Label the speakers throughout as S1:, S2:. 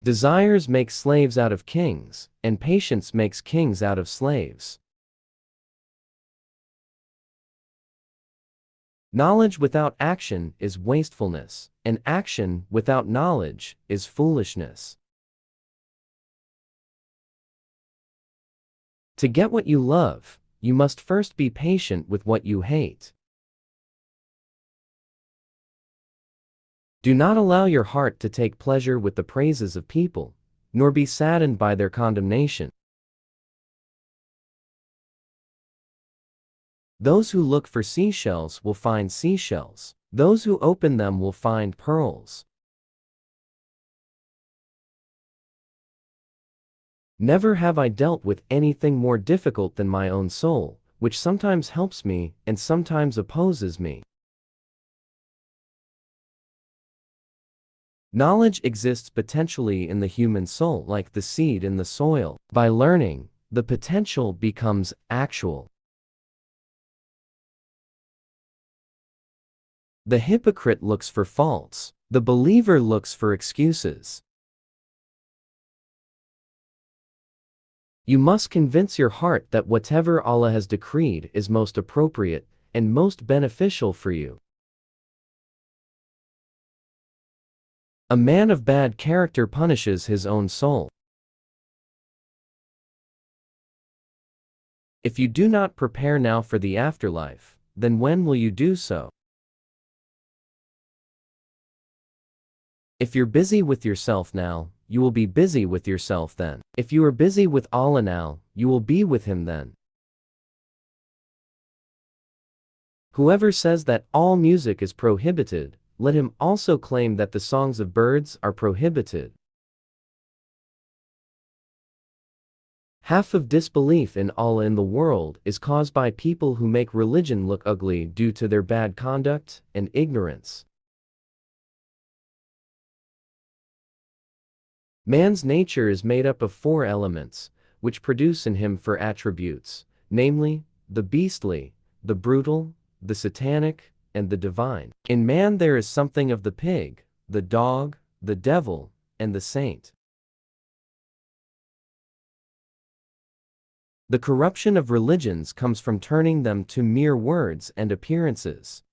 S1: Desires make slaves out of kings, and patience makes kings out of slaves. Knowledge without action is wastefulness, and action without knowledge is foolishness. To get what you love, you must first be patient with what you hate. Do not allow your heart to take pleasure with the praises of people, nor be saddened by their condemnation. Those who look for seashells will find seashells. Those who open them will find pearls. Never have I dealt with anything more difficult than my own soul, which sometimes helps me and sometimes opposes me. Knowledge exists potentially in the human soul like the seed in the soil. By learning, the potential becomes actual. The hypocrite looks for faults. The believer looks for excuses. You must convince your heart that whatever Allah has decreed is most appropriate and most beneficial for you. A man of bad character punishes his own soul. If you do not prepare now for the afterlife, then when will you do so? If you're busy with yourself now, you will be busy with yourself then. If you are busy with Allah now, you will be with Him then. Whoever says that all music is prohibited, let him also claim that the songs of birds are prohibited. Half of disbelief in Allah in the world is caused by people who make religion look ugly due to their bad conduct and ignorance. Man's nature is made up of 4 elements, which produce in him 4 attributes, namely, the beastly, the brutal, the satanic, and the divine. In man there is something of the pig, the dog, the devil, and the saint. The corruption of religions comes from turning them to mere words and appearances.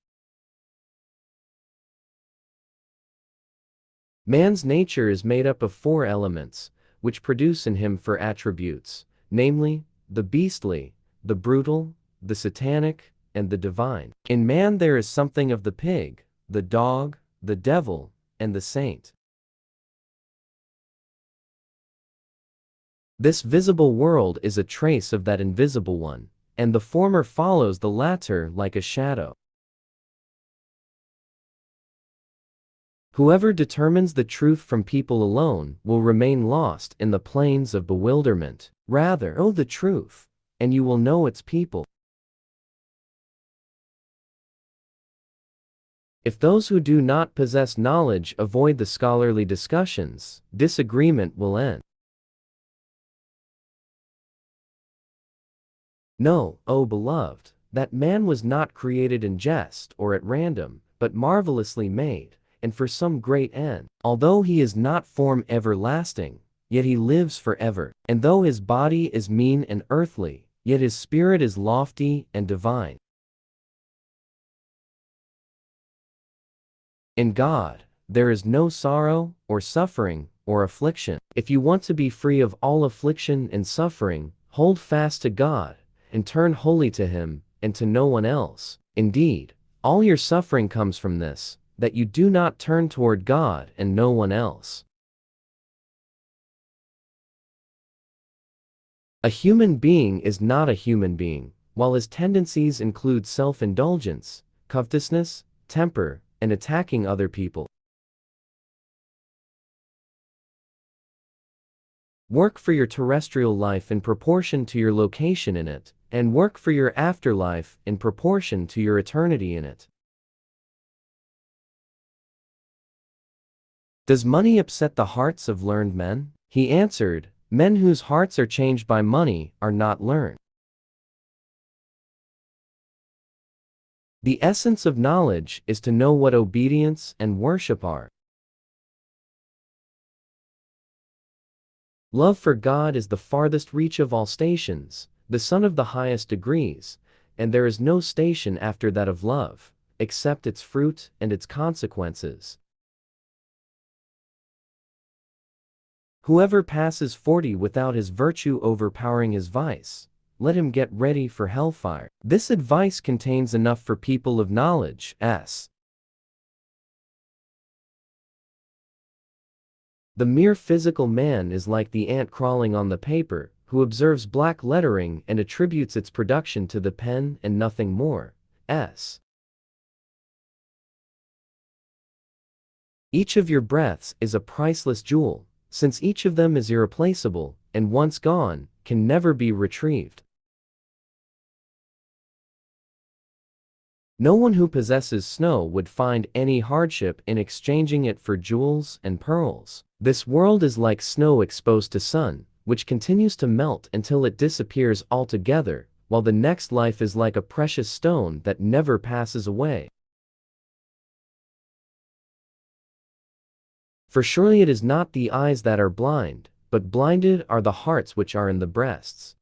S1: Man's nature is made up of 4 elements, which produce in him 4 attributes, namely, the beastly, the brutal, the satanic, and the divine. In man there is something of the pig, the dog, the devil, and the saint. This visible world is a trace of that invisible one, and the former follows the latter like a shadow. Whoever determines the truth from people alone will remain lost in the plains of bewilderment. Rather, know the truth, and you will know its people. If those who do not possess knowledge avoid the scholarly discussions, disagreement will end. Know, O beloved, that man was not created in jest or at random, but marvelously made, and for some great end. Although he is not form everlasting, yet he lives forever. And though his body is mean and earthly, yet his spirit is lofty and divine. In God, there is no sorrow, or suffering, or affliction. If you want to be free of all affliction and suffering, hold fast to God, and turn wholly to Him, and to no one else. Indeed, all your suffering comes from this, that you do not turn toward God and no one else. A human being is not a human being, while his tendencies include self-indulgence, covetousness, temper, and attacking other people. Work for your terrestrial life in proportion to your location in it, and work for your afterlife in proportion to your eternity in it. Does money upset the hearts of learned men? He answered, men whose hearts are changed by money are not learned. The essence of knowledge is to know what obedience and worship are. Love for God is the farthest reach of all stations, the sun of the highest degrees, and there is no station after that of love, except its fruit and its consequences. Whoever passes 40 without his virtue overpowering his vice, let him get ready for hellfire. This advice contains enough for people of knowledge. The mere physical man is like the ant crawling on the paper, who observes black lettering and attributes its production to the pen and nothing more. Each of your breaths is a priceless jewel, since each of them is irreplaceable, and once gone, can never be retrieved. No one who possesses snow would find any hardship in exchanging it for jewels and pearls. This world is like snow exposed to sun, which continues to melt until it disappears altogether, while the next life is like a precious stone that never passes away. For surely it is not the eyes that are blind, but blinded are the hearts which are in the breasts.